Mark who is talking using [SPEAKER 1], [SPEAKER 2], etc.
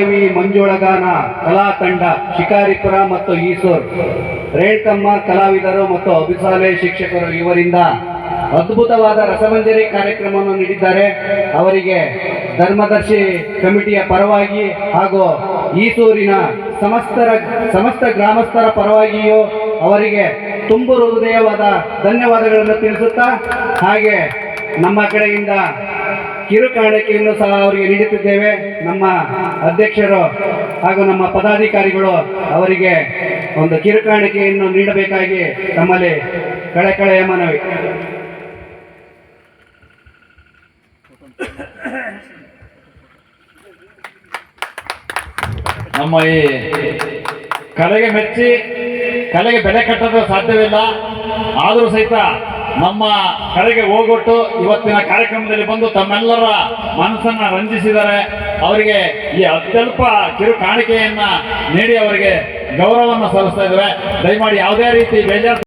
[SPEAKER 1] ದೇವಿ ಮಂಜುಳಗಾನ ಕಲಾ ತಂಡ ಶಿಕಾರಿಪುರ ಮತ್ತು ಈಸೂರ್, ರೇಣುಕಮ್ಮ ಕಲಾವಿದರು ಮತ್ತು ಅಭಿಸಾಲೆ ಶಿಕ್ಷಕರು ಇವರಿಂದ ಅದ್ಭುತವಾದ ರಸಮಂಜರಿ ಕಾರ್ಯಕ್ರಮವನ್ನು ನೀಡಿದ್ದಾರೆ. ಅವರಿಗೆ ಧರ್ಮದರ್ಶಿ ಕಮಿಟಿಯ ಪರವಾಗಿ ಹಾಗೂ ಈಸೂರಿನ ಸಮಸ್ತ ಗ್ರಾಮಸ್ಥರ ಪರವಾಗಿಯೂ ಅವರಿಗೆ ತುಂಬು ಹೃದಯವಾದ ಧನ್ಯವಾದಗಳನ್ನು ತಿಳಿಸುತ್ತಾ, ಹಾಗೆ ನಮ್ಮ ಕಡೆಯಿಂದ ಕಿರು ಕಾಣಿಕೆಯನ್ನು ಸಹ ಅವರಿಗೆ ನೀಡುತ್ತಿದ್ದೇವೆ. ನಮ್ಮ ಅಧ್ಯಕ್ಷರು ಹಾಗೂ ನಮ್ಮ ಪದಾಧಿಕಾರಿಗಳು ಅವರಿಗೆ ಒಂದು ಕಿರು ಕಾಣಿಕೆಯನ್ನು ನೀಡಬೇಕಾಗಿ ತಮ್ಮಲ್ಲಿ ಕಳಕಳೆಯ ಮನವಿ.
[SPEAKER 2] ನಮ್ಮ ಈ ಕಲೆಗೆ ಮೆಚ್ಚಿ ಕಲೆಗೆ ಬೆಲೆ ಕಟ್ಟೋದು ಸಾಧ್ಯವಿಲ್ಲ. ಆದರೂ ಸಹಿತ ನಮ್ಮ ಕಲೆಗೆ ಹೋಗೊಟ್ಟು ಇವತ್ತಿನ ಕಾರ್ಯಕ್ರಮದಲ್ಲಿ ಬಂದು ತಮ್ಮೆಲ್ಲರ ಮನಸ್ಸನ್ನ ರಂಜಿಸಿದ್ದಾರೆ. ಅವರಿಗೆ ಈ ಅತ್ಯಲ್ಪ ಕಿರು ಕಾಣಿಕೆಯನ್ನ ನೀಡಿ ಅವರಿಗೆ ಗೌರವವನ್ನು ಸಲ್ಲಿಸ್ತಾ ಇದ್ದೇವೆ. ದಯಮಾಡಿ ಯಾವುದೇ ರೀತಿ ಬೇಜಾರು